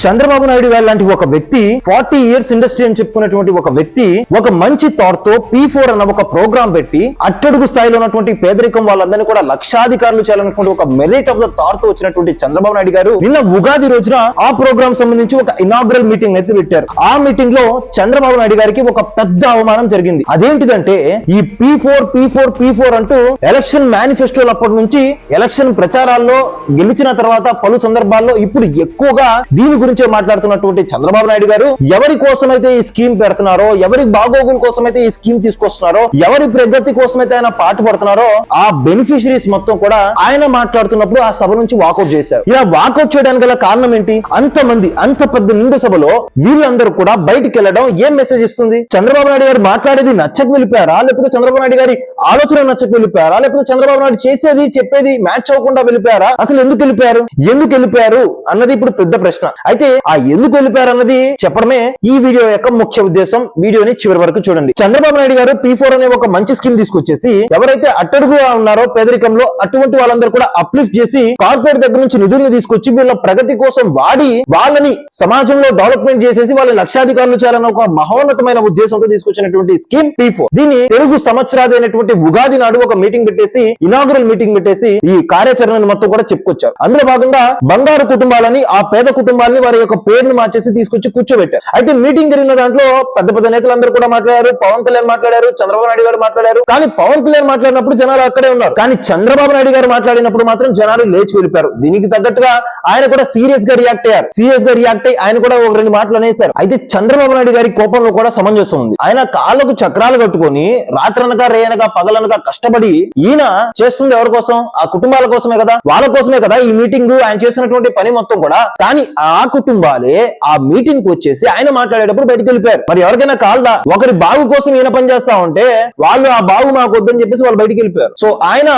చంద్రబాబు నాయుడు గారు లాంటి ఒక వ్యక్తి 40 years ఇండస్ట్రీ అని చెప్పుకున్నటువంటి ఒక వ్యక్తి ఒక మంచి థాట్ తో P4 అన్న ఒక ప్రోగ్రామ్ పెట్టి అట్టడుగు స్థాయిలో ఉన్నటువంటి పేదరికం వాళ్ళందరినీ కూడా లక్షాధికారులు చేయాలనుకుంటే ఒక మెరిట్ ఆఫ్ ద థాట్ తో వచ్చినటువంటి చంద్రబాబు నాయుడు గారు నిన్న ఉగాది రోజున ఆ ప్రోగ్రామ్ సంబంధించి ఒక ఇనాగ్రల్ మీటింగ్ అయితే పెట్టారు. ఆ మీటింగ్ లో చంద్రబాబు నాయుడు గారికి ఒక పెద్ద అవమానం జరిగింది. అదేంటిదంటే ఈ P4 అంటూ ఎలక్షన్ మేనిఫెస్టోలు అప్పటి నుంచి ఎలక్షన్ ప్రచారాల్లో గెలిచిన తర్వాత పలు సందర్భాల్లో ఇప్పుడు ఎక్కువగా దీని గురించే మాట్లాడుతున్నటువంటి చంద్రబాబు నాయుడు గారు ఎవరి కోసమైతే ఈ స్కీమ్ పెడుతున్నారో, ఎవరి బాగోగుల కోసమైతే ఈ స్కీమ్ తీసుకొస్తున్నారో, ఎవరి ప్రగతి కోసమైతే ఆయన పాటు పడుతున్నారో ఆ బెనిఫిషరీస్ మొత్తం కూడా ఆయన మాట్లాడుతున్నప్పుడు ఆ సభ నుంచి వాకౌట్ చేశారు. ఇలా వాకౌట్ చేయడానికి గల కారణం ఏంటి? అంతమంది అంత పెద్ద నిండు సభలో వీళ్ళందరూ కూడా బయటికి వెళ్ళడం ఏం మెసేజ్ ఇస్తుంది? చంద్రబాబు నాయుడు గారు మాట్లాడేది నచ్చక వెళ్ళిపోయారా, లేకపోతే చంద్రబాబు నాయుడు గారి ఆలోచన నచ్చక వెళ్ళిపోయారా, లేకపోతే చంద్రబాబు నాయుడు చేసేది చెప్పేది మ్యాచ్ అవ్వకుండా వెళ్ళిపోయారా? అసలు ఎందుకు వెళ్ళిపోయారు అన్నది ఇప్పుడు పెద్ద ప్రశ్న. అయితే ఆ ఎందుకు వెళ్ళిపోయారు అన్నది చెప్పడమే ఈ వీడియో యొక్క ముఖ్య ఉద్దేశం. వీడియోని చివరి వరకు చూడండి. చంద్రబాబు నాయుడు గారు P4 అనే ఒక మంచి స్కీమ్ తీసుకొచ్చేసి ఎవరైతే అట్టడుగుగా ఉన్నారో పేదరికంలో అటువంటి వాళ్ళందరూ కూడా అప్లిఫ్ట్ చేసి కార్పొరేట్ దగ్గర నుంచి నిధులను తీసుకొచ్చి వీళ్ళ ప్రగతి కోసం వాడి వాళ్ళని సమాజంలో డెవలప్మెంట్ చేసేసి వాళ్ళని లక్షాధికారులు చేయాలన్న ఒక మహోన్నతమైన ఉద్దేశంతో తీసుకొచ్చినటువంటి స్కీమ్ P4. దీన్ని తెలుగు సంవత్సరాది అయినటువంటి ఉగాది నాడు ఒక మీటింగ్ పెట్టేసి ఇనాగ్రల్ మీటింగ్ పెట్టేసి ఈ కార్యాచరణను మొత్తం కూడా చెప్పుకొచ్చారు. అందులో భాగంగా బంగారు కుటుంబాలని, ఆ పేద కుటుంబాలని వారి యొక్క పేరును మార్చేసి తీసుకొచ్చి కూర్చోబెట్టారు. అయితే మీటింగ్ జరిగిన దాంట్లో పెద్ద పెద్ద నేతలందరూ కూడా మాట్లాడారు. పవన్ కళ్యాణ్ మాట్లాడారు, చంద్రబాబు నాయుడు గారు మాట్లాడారు. కానీ పవన్ కళ్యాణ్ మాట్లాడినప్పుడు జనాలు అక్కడే ఉన్నారు. కానీ చంద్రబాబు నాయుడు గారు మాట్లాడినప్పుడు మాత్రం జనాలు లేచి వెళ్ళిపోయారు. దీనికి తగ్గట్టుగా ఆయన కూడా సీరియస్ గా రియాక్ట్ అయ్యి ఆయన కూడా ఒక రెండు మాటలు అనేశారు. అయితే చంద్రబాబు నాయుడు గారి కోపంలో కూడా సమంజసం ఉంది. ఆయన కాళ్ళకు చక్రాలు కట్టుకొని రాత్రనగా రేయనగా పగలనగా కష్టపడి ఈయన చేస్తుంది ఎవరి కోసం? ఆ కుటుంబాల కోసమే కదా, వాళ్ళ కోసమే కదా ఈ మీటింగ్, ఆయన చేసినటువంటి పని మొత్తం కూడా. కానీ ఆ కుటుంబాలే ఆ మీటింగ్ కు వచ్చేసి ఆయన మాట్లాడేటప్పుడు బయటకు వెళ్ళిపోయారు. మరి ఎవరికైనా కాల్దా? ఒకరి బాగు కోసం ఈయన పని చేస్తా ఉంటే వాళ్ళు ఆ బాగు మాకు వద్దని చెప్పేసి వాళ్ళు బయటికి వెళ్ళిపోయారు. సో ఆయన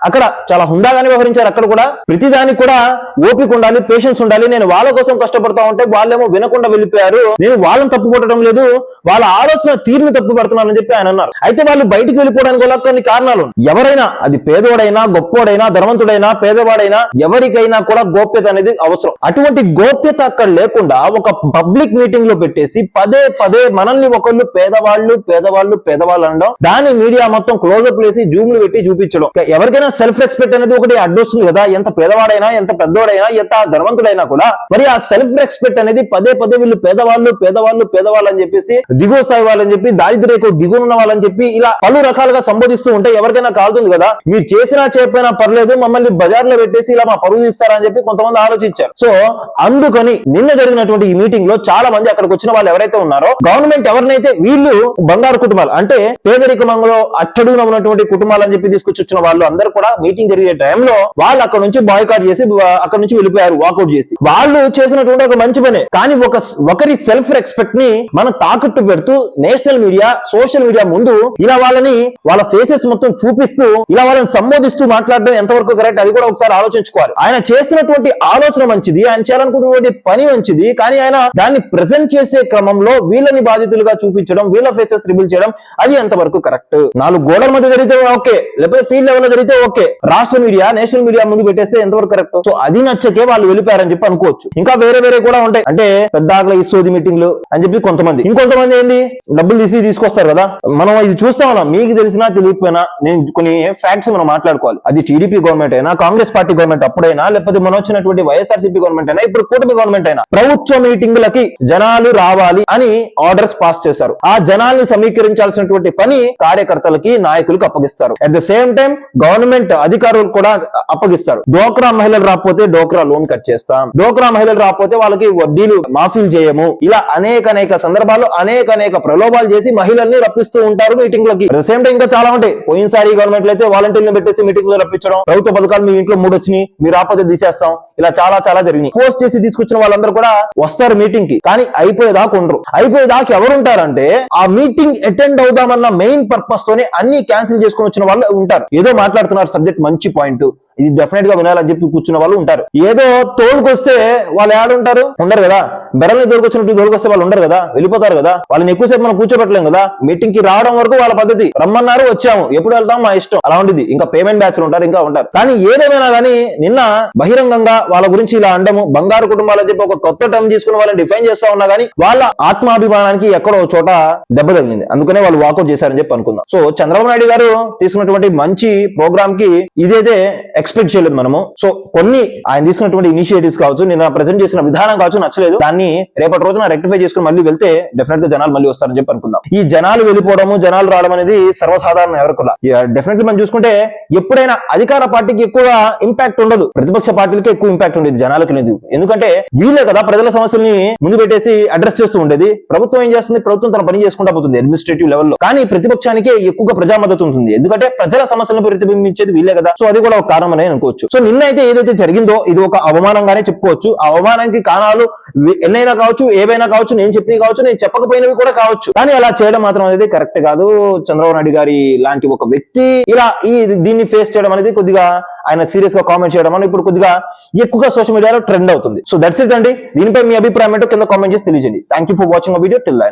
అక్కడ చాలా హుందాగానే వ్యవహరించారు. అక్కడ కూడా ప్రతిదానికి కూడా ఓపిక ఉండాలి, పేషెన్స్ ఉండాలి. నేను వాళ్ళ కోసం కష్టపడతా ఉంటే వాళ్ళేమో వినకుండా వెళ్ళిపోయారు, నేను వాళ్ళని తప్పు పట్టడం లేదు, వాళ్ళ ఆలోచన తీరుని తప్పు పడుతున్నానని చెప్పి ఆయన అన్నారు. అయితే వాళ్ళు బయటికి వెళ్ళిపోవడానికి కూడా కొన్ని కారణాలు. ఎవరైనా అది పేదోడైనా, గొప్పోడైనా, ధనవంతుడైనా, పేదవాడైనా ఎవరికైనా కూడా గోప్యత అనేది అవసరం. అటువంటి గోప్యత అక్కడ లేకుండా ఒక పబ్లిక్ మీటింగ్ లో పెట్టేసి పదే మనల్ని ఒకళ్ళు పేదవాళ్ళు అనడం, దాని మీడియా మొత్తం క్లోజప్ వేసి జూమ్లు పెట్టి చూపించడం. ఎవరికైనా సెల్ఫ్ రెస్పెక్ట్ అనేది ఒకటి అడ్డొస్తుంది కదా. ఎంత పేదవాడైనా, ఎంత పెద్దవాడైనా, ఎంత ధనవంతుడైనా కూడా మరి ఆ సెల్ఫ్ రెస్పెక్ట్ అనేది పదే వీళ్ళు పేదవాళ్ళు అని చెప్పేసి, దిగువ స్థాయి వాళ్ళని చెప్పి, దారిద్ర్యకు దిగునున్న వాళ్ళని చెప్పి ఇలా పలు రకాలుగా సంబోధిస్తూ ఉంటే ఎవరికైనా కాలుతుంది కదా. మీరు చేసినా చెప్పినా పర్లేదు, మమ్మల్ని బజార్లో పెట్టేసి ఇలా మా పరువు తీస్తారని చెప్పి కొంతమంది ఆలోచించారు. సో అందుకని నిన్న జరిగినటువంటి ఈ మీటింగ్ లో చాలా మంది అక్కడికి వచ్చిన వాళ్ళు ఎవరైతే ఉన్నారో, గవర్నమెంట్ ఎవరినైతే వీళ్ళు బంగారు కుటుంబాలు అంటే పేదరికంలో అట్టడుగున ఉన్నటువంటి కుటుంబాలు అని చెప్పి తీసుకొచ్చి వచ్చిన వాళ్ళు అందరూ కూడా మీటింగ్ జరిగే టైంలో వాళ్ళు అక్కడ నుంచి బాయ్కాట్ చేసి అక్కడ నుంచి వెళ్ళిపోయారు, వాకౌట్ చేసి. వాళ్ళు చేసినటువంటి ఒక మంచి పనే. కానీ ఒకరి సెల్ఫ్ రెస్పెక్ట్ ని మనం తాకట్టు పెడుతూ నేషనల్ మీడియా, సోషల్ మీడియా ముందు ఇలా వాళ్ళని వాళ్ళ ఫేసెస్ మొత్తం చూపిస్తూ ఇలా వాళ్ళని సంబోధిస్తూ మాట్లాడడం ఎంతవరకు కరెక్ట్, అది కూడా ఒకసారి ఆలోచించుకోవాలి. ఆయన చేసినటువంటి ఆలోచన మంచిది, ఆయన చేయాలనుకున్నటువంటి పని మంచిది. కానీ ఆయన దాన్ని ప్రెజెంట్ చేసే క్రమంలో వీళ్ళని బాధితులుగా చూపించడం, వీళ్ళ ఫేసెస్ రివీల్ చేయడం, అది ఎంతవరకు కరెక్ట్? 4 గోడల మధ్య జరిగితే ఓకే, లేకపోతే ఫీల్డ్ లెవెల్ లో జరిగితే ఓకే, రాష్ట్ర మీడియా, నేషనల్ మీడియా ముందు పెట్టేస్తే ఎంతవరకు కరెక్ట్? సో అది నచ్చకే వాళ్ళు వెళ్ళిపోయారని చెప్పి అనుకోవచ్చు. ఇంకా వేరే కూడా ఉంటాయి. అంటే పెద్ద ఆకలి ఇసోది మీటింగ్లు అని చెప్పి కొంతమంది, ఇంకొంతమంది ఏంది డబ్బులు తీసుకొస్తారు కదా. మనం ఇది చూస్తా ఉన్నాం. మీకు తెలిసినా తెలియకపోయినా నేను కొన్ని ఫ్యాక్ట్స్ మనం మాట్లాడుకోవాలి. అది టీడీపీ గవర్నమెంట్ అయినా, కాంగ్రెస్ పార్టీ గవర్నమెంట్ అప్పుడైనా, లేకపోతే మనం వచ్చినటువంటి వైఎస్ఆర్సీపీ గవర్నమెంట్ అయినా, ఇప్పుడు కూటమి గవర్నమెంట్ అయినా, ప్రభుత్వ మీటింగులకి జనాలు రావాలి అని ఆర్డర్స్ పాస్ చేశారు. ఆ జనాల్ని సమీకరించాల్సినటువంటి పని కార్యకర్తలకి, నాయకులకు అప్పగిస్తారు. At the same time government అధికారులు కూడా అప్పగిస్తారు. డోక్రా మహిళలు రాకపోతే డోక్రా లోన్ కట్ చేస్తాం, డోక్రా మహిళలు రాకపోతే వాళ్ళకి వడ్డీలు మాఫీలు చేయము. ఇలా అనేక సందర్భాల్లో అనేక ప్రలోభాలు చేసి మహిళల్ని రప్పిస్తూ ఉంటారు మీటింగ్ లకి. అట్ ద సేమ్ టైం ఇంకా చాలా ఉంటాయి. పోయినసారి గవర్నమెంట్ అయితే వాలంటీర్లను పెట్టేసి మీటింగ్ లో రప్పించడం, ప్రభుత్వ పథకాలు మీ ఇంట్లో 3 వచ్చినాయి, మీరు రాకపోతే తీసేస్తాం, ఇలా చాలా జరిగినాయి. పోస్ట్ చేసి తీసుకొచ్చిన వాళ్ళందరూ కూడా వస్తారు మీటింగ్ కి, కానీ అయిపోయేదాకా ఉండరు. అయిపోయేదాకా ఎవరుంటారంటే ఆ మీటింగ్ అటెండ్ అవుదామన్న మెయిన్ పర్పస్ తోనే అన్ని క్యాన్సిల్ చేసుకుని వచ్చిన వాళ్ళు ఉంటారు. ఏదో మాట్లాడుతున్నారు సబ్జెక్ట్, మంచి పాయింట్, ఇది డెఫినెట్ గా వినాలని చెప్పి కూర్చున్న వాళ్ళు ఉంటారు. ఏదో తోలుకొస్తే వాళ్ళు ఏడుంటారు, ఉండరు కదా. బెరల్ని తోలుకొచ్చినట్టు తోలుకొస్తే వాళ్ళు ఉండరు కదా, వెళ్ళిపోతారు కదా. వాళ్ళని ఎక్కువసేపు మనం కూర్చోబెట్టలేం కదా. మీటింగ్ కి రావడం వరకు వాళ్ళ పద్ధతి, రమ్మన్నారు వచ్చాము, ఎప్పుడు వెళ్తాం మా ఇష్టం, అలా ఉండేది. ఇంకా పేమెంట్ బ్యాచ్లు ఉంటారు, ఇంకా ఉంటారు. కానీ ఏదేమైనా కానీ నిన్న బహిరంగంగా వాళ్ళ గురించి ఇలా అండము, బంగారు కుటుంబాలు అని చెప్పి ఒక కొత్త టర్మ్ తీసుకుని వాళ్ళని డిఫైన్ చేస్తా ఉన్నా కానీ వాళ్ళ ఆత్మాభిమానానికి ఎక్కడో చోట దెబ్బ తగిలింది. అందుకనే వాళ్ళు వాకౌట్ చేశారని చెప్పి అనుకుందాం. సో చంద్రబాబు నాయుడు గారు తీసుకున్నటువంటి మంచి ప్రోగ్రామ్ కి ఇదైతే ఎక్స్పెక్ట్ చేయలేదు మనము. సో కొన్ని ఆయన తీసుకున్నటువంటి ఇనిషియేటివ్స్ కావచ్చు, నిన్న ప్రెజెంట్ చేసిన విధానం కావచ్చు నచ్చలేదు. దాన్ని రేపటి రోజున రెక్టిఫై చేసుకుని మళ్ళీ వెళ్తే డెఫినెట్ గా జనాలు మళ్ళీ వస్తారని చెప్పి అనుకుందాం. ఈ జనాలు వెళ్ళిపోవడము, జనాలు రావడం అనేది సర్వసాధారణం ఎవరికి కూడా. డెఫినెట్లీ మనం చూసుకుంటే ఎప్పుడైనా అధికార పార్టీకి ఎక్కువ ఇంపాక్ట్ ఉండదు, ప్రతిపక్ష పార్టీలకి ఎక్కువ ఇంపాక్ట్ ఉండేది, జనాలకు లేదు. ఎందుకంటే వీళ్ళే కదా ప్రజల సమస్యల్ని ముందు పెట్టేసి అడ్రస్ చేస్తూ ఉండేది. ప్రభుత్వం ఏం చేస్తుంది, ప్రభుత్వం తన పని చేసుకుంటా పోతుంది అడ్మినిస్ట్రేటివ్ లెవెల్లో. కానీ ప్రతిపక్షానికే ఎక్కువగా ప్రజా మద్దతు ఉంటుంది, ఎందుకంటే ప్రజల సమస్యలను ప్రతిబింబించేది వీళ్ళే కదా. సో అది కూడా ఒక కారణం అని అనుకోవచ్చు. సో నిన్న అయితే ఏదైతే జరిగిందో ఇది ఒక అవమానంగానే చెప్పుకోవచ్చు. ఆ అవమానానికి కారణాలు ఎన్నైనా కావచ్చు, ఏవైనా కావచ్చు, నేను చెప్పినవి కావచ్చు, నేను చెప్పకపోయినవి కూడా కావచ్చు. కానీ అలా చేయడం మాత్రం అనేది కరెక్ట్ కాదు. చంద్రబాబు నాయుడు గారి లాంటి ఒక వ్యక్తి ఇలా దీన్ని ఫేస్ చేయడం అనేది కొద్దిగా ఆయన సీరియస్ గా కామెంట్ చేయడం అని ఇప్పుడు కొద్దిగా ఎక్కువగా సోషల్ మీడియాలో ట్రెండ్ అవుతుంది. సో దట్స్ ఇట్ అండి. దీనిపై మీ అభిప్రాయం ఏంటో కింద కామెంట్ చేసి తెలియజేయండి. Thank you for watching video till then.